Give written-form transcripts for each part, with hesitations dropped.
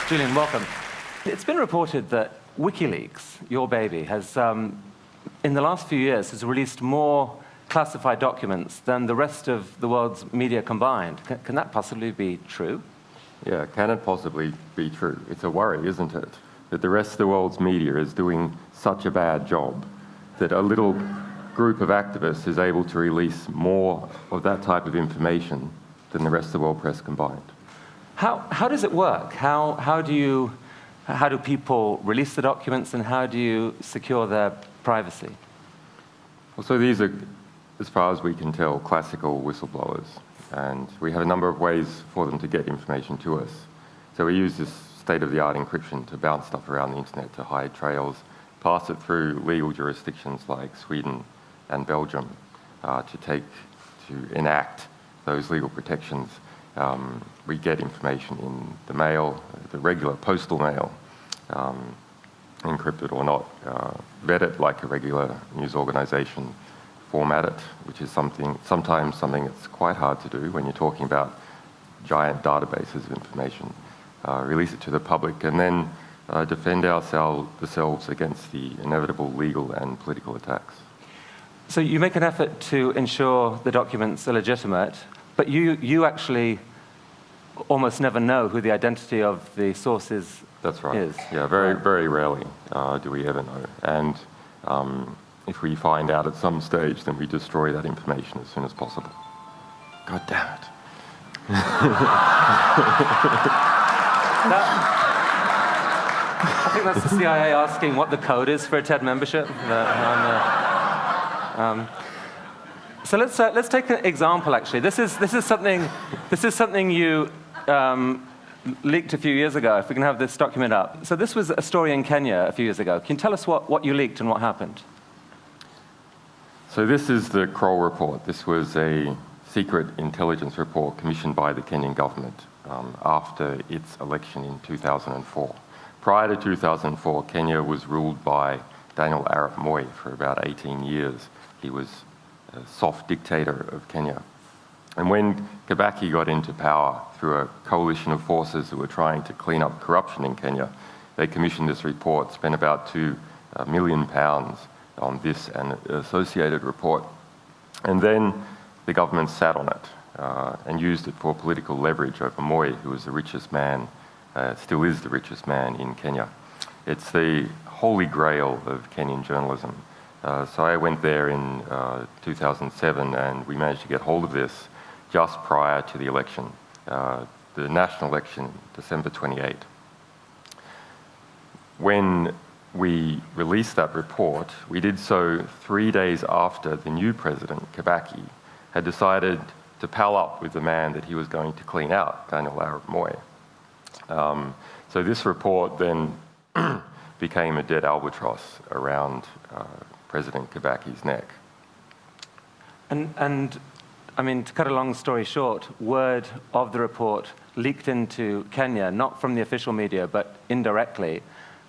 Julian, welcome. It's been reported that WikiLeaks, your baby, has, in the last few years, has released more classified documents than the rest of the world's media combined. Can that possibly be true? Yeah, can it possibly be true? It's a worry, isn't it? That the rest of the world's media is doing such a bad job that a little group of activists is able to release more of that type of information than the rest of the world press combined. How does it work? How do people release the documents, and how do you secure their privacy? Well, so these are, as far as we can tell, classical whistleblowers, and we have a number of ways for them to get information to us. So we use this state-of-the-art encryption to bounce stuff around the internet to hide trails, pass it through legal jurisdictions like Sweden and Belgium to enact those legal protections. We get information in the mail, the regular postal mail, encrypted or not, vet it like a regular news organization, format it, which is sometimes something that's quite hard to do when you're talking about giant databases of information, release it to the public, and then defend ourselves against the inevitable legal and political attacks. So you make an effort to ensure the documents are legitimate, but you actually almost never know who the identity of the source is. That's right. Yeah, very rarely do we ever know. And if we find out at some stage, then we destroy that information as soon as possible. God damn it. I think that's the CIA asking what the code is for a TED membership. So let's take an example. Actually, this is something you leaked a few years ago. If we can have this document up. So this was a story in Kenya a few years ago. Can you tell us what you leaked and what happened? So this is the Kroll report. This was a secret intelligence report commissioned by the Kenyan government after its election in 2004. Prior to 2004, Kenya was ruled by Daniel Arap Moi for about 18 years. He was a soft dictator of Kenya. And when Kibaki got into power through a coalition of forces who were trying to clean up corruption in Kenya, they commissioned this report, spent about £2 million on this and an associated report. And then the government sat on it and used it for political leverage over Moi, who was the richest man, still is the richest man in Kenya. It's the holy grail of Kenyan journalism. So I went there in 2007, and we managed to get hold of this just prior to the election, the national election, December 28. When we released that report, we did so 3 days after the new president, Kibaki, had decided to pal up with the man that he was going to clean out, Daniel Arap Moi. So this report then became a dead albatross around President Kibaki's neck. And I mean, to cut a long story short, word of the report leaked into Kenya, not from the official media, but indirectly.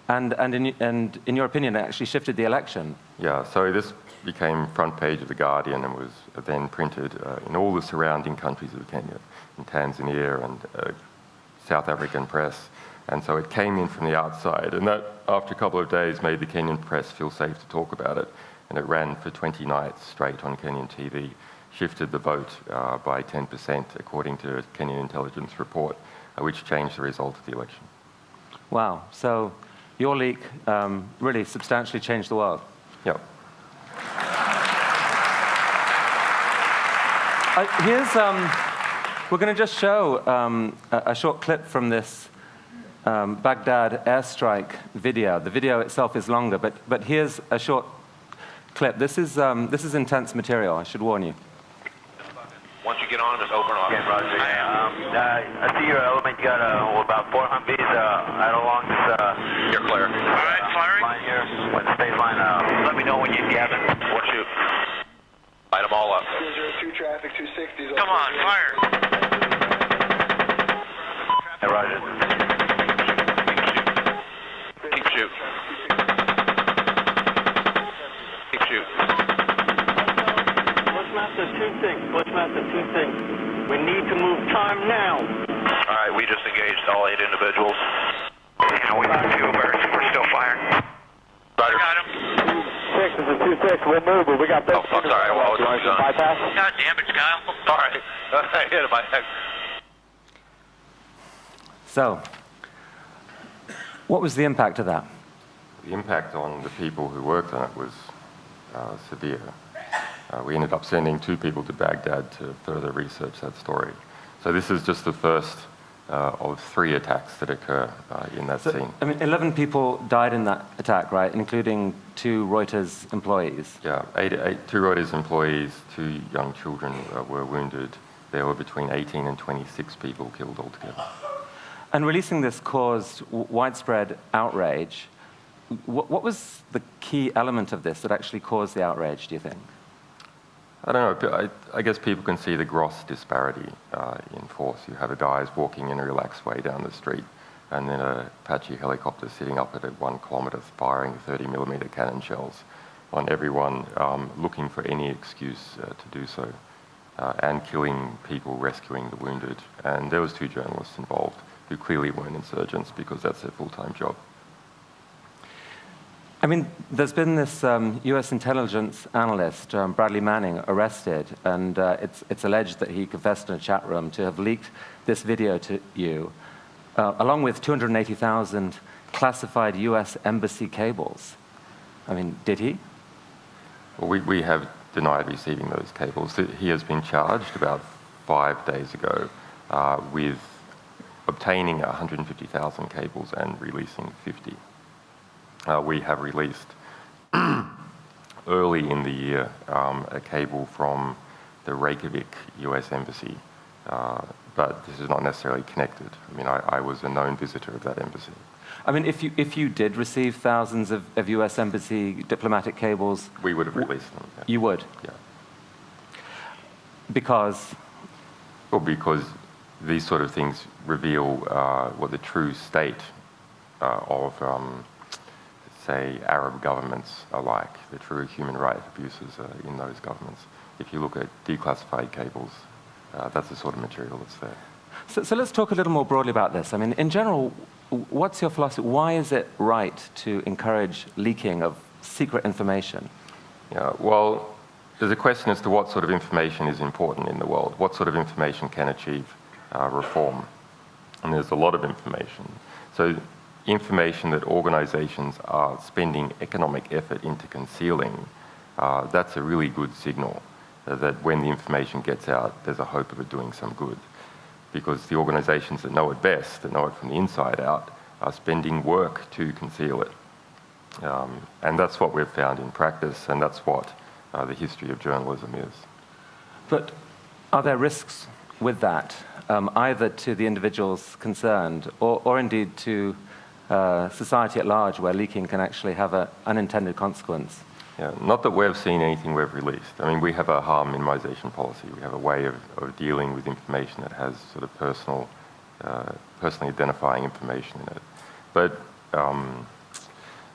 And in your opinion, it actually shifted the election. Yeah, so this became front page of The Guardian and was then printed in all the surrounding countries of Kenya, in Tanzania and South African press. And so it came in from the outside. And that, after a couple of days, made the Kenyan press feel safe to talk about it. And it ran for 20 nights straight on Kenyan TV, shifted the vote by 10%, according to a Kenyan intelligence report, which changed the result of the election. Wow. So your leak really substantially changed the world. Yep. We're going to just show a short clip from this Baghdad airstrike video. The video itself is longer, but here's a short clip. This is intense material, I should warn you. Once you get on, just open off. Yeah, Roger. I see your element. You got about 4 Humvees right along this. You're clear. All right, firing. Line here. When the state line, let me know when you have it. Once you light them all up. 202 traffic, 260. Come on, fire. Hey, Roger. Bushmaster 2-6. We need to move time now. All right, we just engaged all 8 individuals. Yeah, we got 2 birds. We're still firing. Roger. Got him. 6 is a 2-6. We'll move, but we got 13. Oh, I'm sorry. I was on zone. Bypass. God damn it, Kyle. Sorry. I hit him by head. So, what was the impact of that? The impact on the people who worked on it was severe. We ended up sending 2 people to Baghdad to further research that story. So this is just the first of 3 attacks that occur in that scene. I mean, 11 people died in that attack, right? Including 2 Reuters employees. Yeah, 2 Reuters employees, 2 young children were wounded. There were between 18 and 26 people killed altogether. And releasing this caused widespread outrage. What was the key element of this that actually caused the outrage, do you think? I don't know. I guess people can see the gross disparity in force. You have guys walking in a relaxed way down the street, and then a Apache helicopter sitting up at 1 kilometre firing 30mm cannon shells on everyone, looking for any excuse to do so, and killing people, rescuing the wounded. And there was 2 journalists involved who clearly weren't insurgents because that's their full-time job. I mean, there's been this US intelligence analyst, Bradley Manning, arrested, and it's alleged that he confessed in a chat room to have leaked this video to you, along with 280,000 classified US embassy cables. I mean, did he? Well, we have denied receiving those cables. He has been charged about 5 days ago with obtaining 150,000 cables and releasing 50. We have released early in the year a cable from the Reykjavik US Embassy, but this is not necessarily connected. I mean, I was a known visitor of that embassy. I mean, if you did receive thousands of US Embassy diplomatic cables... We would have released them. Yeah. You would? Yeah. Because? Well, because these sort of things reveal what the true state of... say, Arab governments are like, the true human rights abuses in those governments. If you look at declassified cables, that's the sort of material that's there. So let's talk a little more broadly about this. I mean, in general, what's your philosophy? Why is it right to encourage leaking of secret information? Yeah, well, there's a question as to what sort of information is important in the world. What sort of information can achieve reform? And there's a lot of information. So information that organizations are spending economic effort into concealing, that's a really good signal that when the information gets out, there's a hope of it doing some good. Because the organizations that know it best, that know it from the inside out, are spending work to conceal it. And that's what we've found in practice, and that's what the history of journalism is. But are there risks with that, either to the individuals concerned or indeed to society at large, where leaking can actually have an unintended consequence? Yeah, not that we've seen anything we've released. I mean, we have a harm minimization policy. We have a way of dealing with information that has sort of personally identifying information in it. But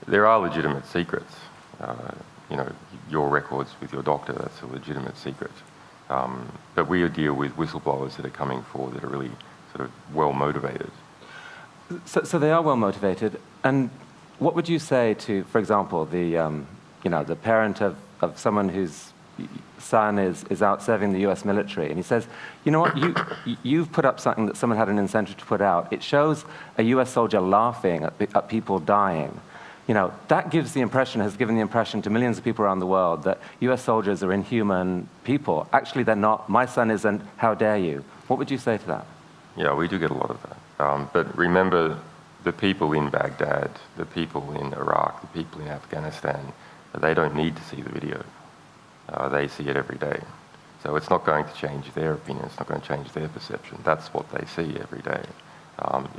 there are legitimate secrets. You know, your records with your doctor, that's a legitimate secret. But we deal with whistleblowers that are coming forward that are really sort of well-motivated. So they are well motivated. And what would you say to, for example, the parent of someone whose son is out serving the US military, and he says, you know what, you've put up something that someone had an incentive to put out. It shows a US soldier laughing at people dying. You know, that gives the impression, has given the impression to millions of people around the world that US soldiers are inhuman people. Actually, they're not. My son isn't. How dare you? What would you say to that? Yeah, we do get a lot of that. But remember, the people in Baghdad, the people in Iraq, the people in Afghanistan, they don't need to see the video. They see it every day. So it's not going to change their opinion. It's not going to change their perception. That's what they see every day.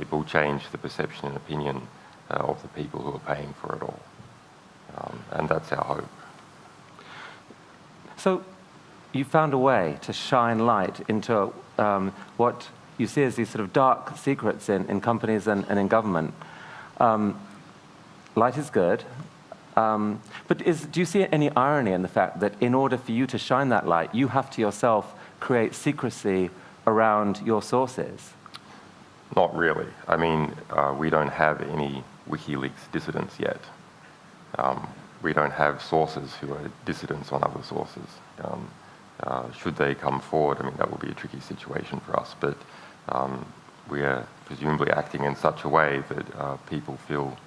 It will change the perception and opinion of the people who are paying for it all. And that's our hope. So you found a way to shine light into what you see as these sort of dark secrets in companies and in government. Light is good. But do you see any irony in the fact that in order for you to shine that light, you have to yourself create secrecy around your sources? Not really. I mean, we don't have any WikiLeaks dissidents yet. We don't have sources who are dissidents on other sources. Should they come forward, I mean, that will be a tricky situation for us, but we are presumably acting in such a way that people feel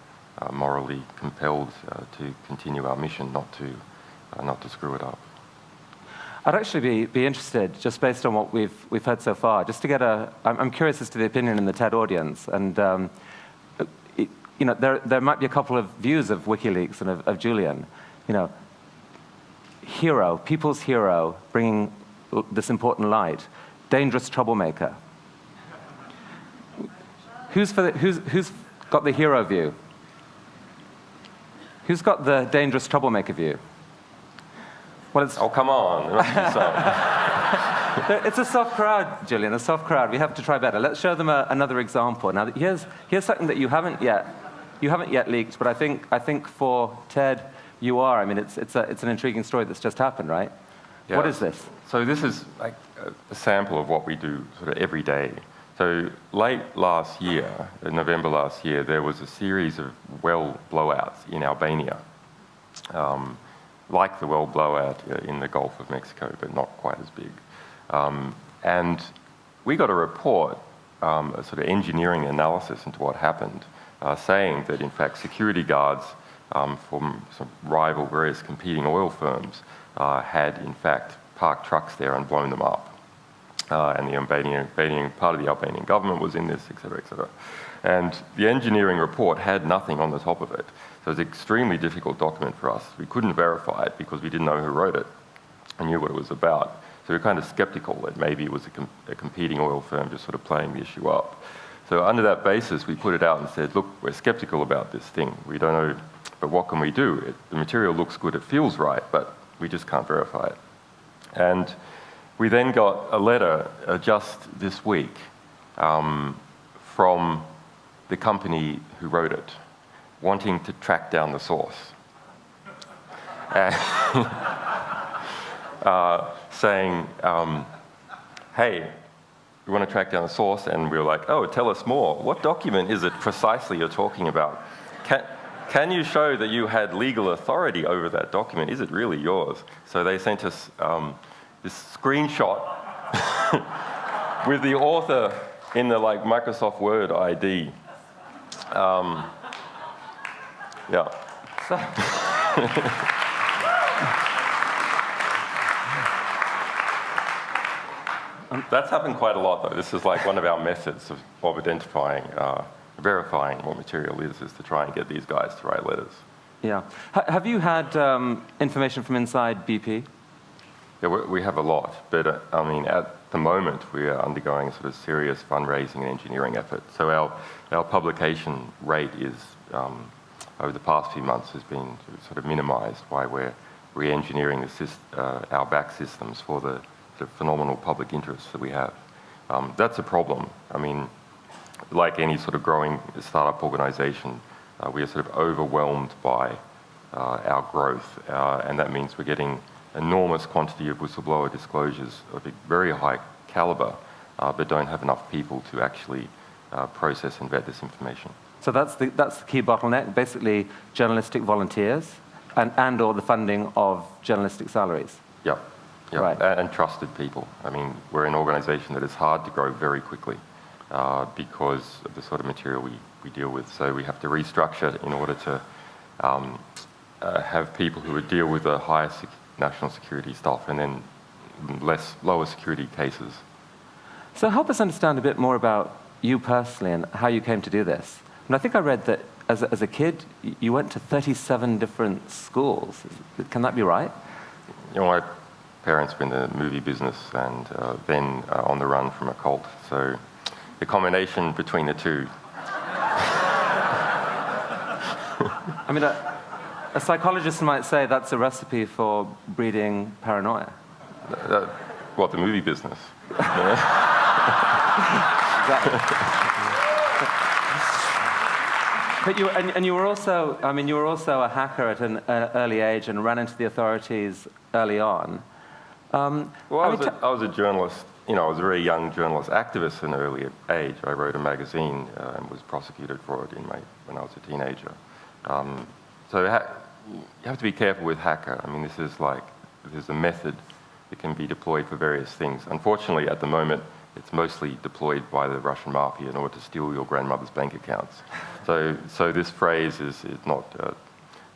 morally compelled to continue our mission, not to screw it up. I'd actually be interested, just based on what we've heard so far, just to get I'm curious as to the opinion in the TED audience, and you know, there might be a couple of views of WikiLeaks and of Julian. You know, hero, people's hero, bringing this important light, dangerous troublemaker. Who's got the hero view? Who's got the dangerous troublemaker view? Well, oh, come on. There must be some. It's a soft crowd, Julian, a soft crowd. We have to try better. Let's show them another example. Now, here's something that you haven't yet leaked, but I think for TED, you are. I mean, it's an intriguing story that's just happened, right? Yeah. What is this? So this is like a sample of what we do sort of every day. So late last year, in November last year, there was a series of well blowouts in Albania, like the well blowout in the Gulf of Mexico, but not quite as big. And we got a report, a sort of engineering analysis into what happened, saying that in fact security guards from some rival various competing oil firms had in fact parked trucks there and blown them up. And the part of the Albanian government was in this, et cetera, et cetera. And the engineering report had nothing on the top of it. So it was an extremely difficult document for us. We couldn't verify it because we didn't know who wrote it and knew what it was about. So we were kind of skeptical that maybe it was a competing oil firm just sort of playing the issue up. So under that basis, we put it out and said, look, we're skeptical about this thing. We don't know, but what can we do? The material looks good, it feels right, but we just can't verify it. And we then got a letter just this week from the company who wrote it, wanting to track down the source. Saying, hey, we want to track down the source, and we were like, oh, tell us more. What document is it precisely you're talking about? Can you show that you had legal authority over that document? Is it really yours? So they sent us this screenshot with the author in the like Microsoft Word ID. Yeah. That's happened quite a lot, though. This is like one of our methods of identifying, verifying what material is to try and get these guys to write letters. Yeah. Have you had information from inside BP? Yeah, we have a lot, but I mean, at the moment, we are undergoing a sort of serious fundraising and engineering effort. So our publication rate is, over the past few months, has been sort of minimized while we're re-engineering our back systems for the phenomenal public interest that we have. That's a problem. I mean, like any sort of growing startup organization, we are sort of overwhelmed by our growth, and that means we're getting enormous quantity of whistleblower disclosures of a very high caliber, but don't have enough people to actually process and vet this information. So that's the key bottleneck, basically journalistic volunteers and or the funding of journalistic salaries. Yeah. Yeah, right. And trusted people. I mean, we're an organization that is hard to grow very quickly because of the sort of material we deal with. So we have to restructure in order to have people who would deal with the highest national security stuff and then lower security cases. So help us understand a bit more about you personally and how you came to do this. And I think I read that as a kid, you went to 37 different schools. Can that be right? You know, my parents were in the movie business and then on the run from a cult. So the combination between the two. I mean, a psychologist might say that's a recipe for breeding paranoia. What, the movie business? Exactly. But you were also, I mean, you were also a hacker at an early age and ran into the authorities early on. Well, I was a journalist. You know, I was a very young journalist activist at an early age. I wrote a magazine and was prosecuted for it when I was a teenager. So you have to be careful with hacker. I mean, there's a method that can be deployed for various things. Unfortunately, at the moment, it's mostly deployed by the Russian mafia in order to steal your grandmother's bank accounts. So this phrase is not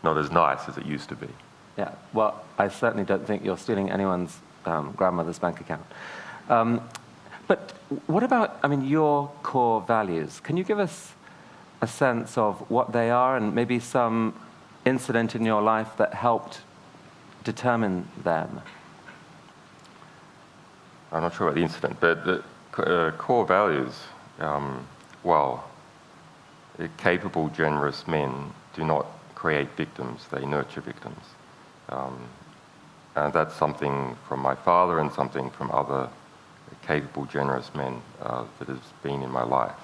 as nice as it used to be. Yeah, well, I certainly don't think you're stealing anyone's grandmother's bank account. But what about, I mean, your core values? Can you give us a sense of what they are and maybe some incident in your life that helped determine them? I'm not sure about the incident, but the core values, capable, generous men do not create victims, they nurture victims. And that's something from my father and something from other capable, generous men that has been in my life.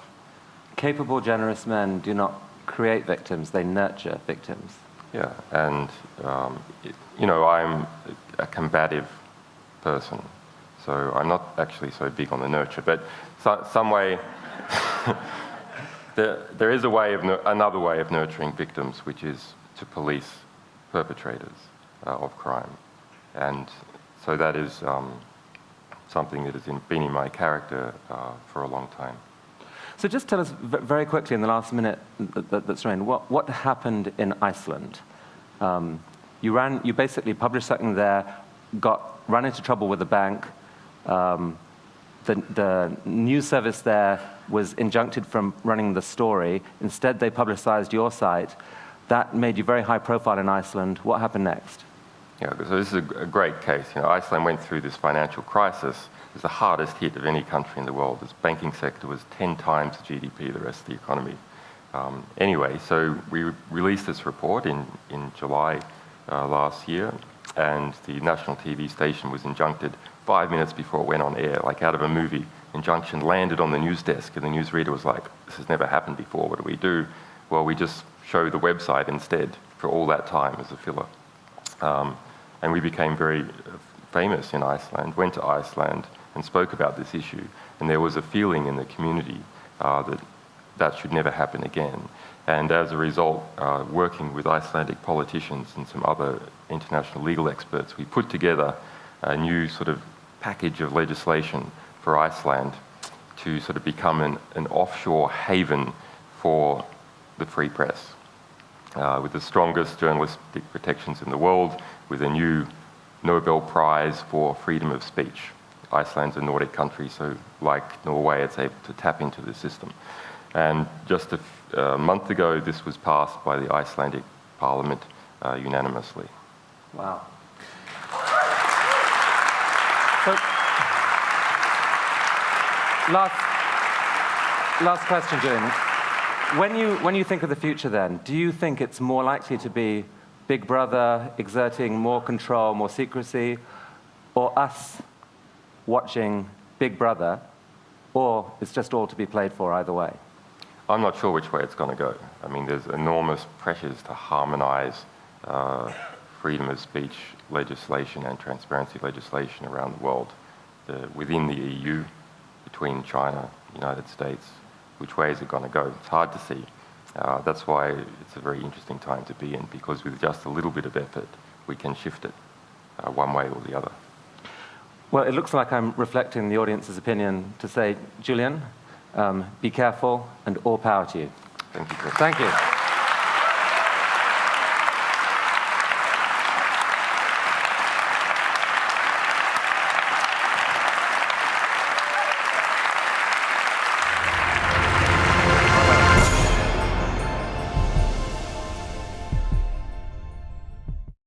Capable, generous men do not create victims, they nurture victims. Yeah, and you know, I'm a combative person, so I'm not actually so big on the nurture, but some way, there is another way of nurturing victims, which is to police perpetrators of crime. And so that is something that has been in my character for a long time. So just tell us very quickly in the last minute that's remaining, what happened in Iceland? You basically published something there, ran into trouble with the bank. The news service there was injuncted from running the story. Instead, they publicized your site. That made you very high profile in Iceland. What happened next? Yeah, so this is a great case. You know, Iceland went through this financial crisis. It was the hardest hit of any country in the world. Its banking sector was 10 times the GDP of the rest of the economy. Anyway, so we released this report in July last year, and the national TV station was injuncted 5 minutes before it went on air, like out of a movie. Injunction landed on the news desk, and the newsreader was like, "This has never happened before, what do we do?" Well, we just show the website instead for all that time as a filler. And we became very famous in Iceland, went to Iceland and spoke about this issue. And there was a feeling in the community that should never happen again. And as a result, working with Icelandic politicians and some other international legal experts, we put together a new sort of package of legislation for Iceland to sort of become an offshore haven for the free press, with the strongest journalistic protections in the world, with a new Nobel Prize for freedom of speech. Iceland's a Nordic country, so like Norway, it's able to tap into the system. And just a month ago, this was passed by the Icelandic parliament unanimously. Wow. So, last question, Julian. When you think of the future then, do you think it's more likely to be Big Brother exerting more control, more secrecy, or us watching Big Brother, or it's just all to be played for either way? I'm not sure which way it's going to go. I mean, there's enormous pressures to harmonize freedom of speech legislation and transparency legislation around the world, within the EU, between China, the United States. Which way is it going to go? It's hard to see. That's why it's a very interesting time to be in, because with just a little bit of effort, we can shift it one way or the other. Well, it looks like I'm reflecting the audience's opinion to say, Julian, be careful and all power to you. Thank you, Chris. Thank you.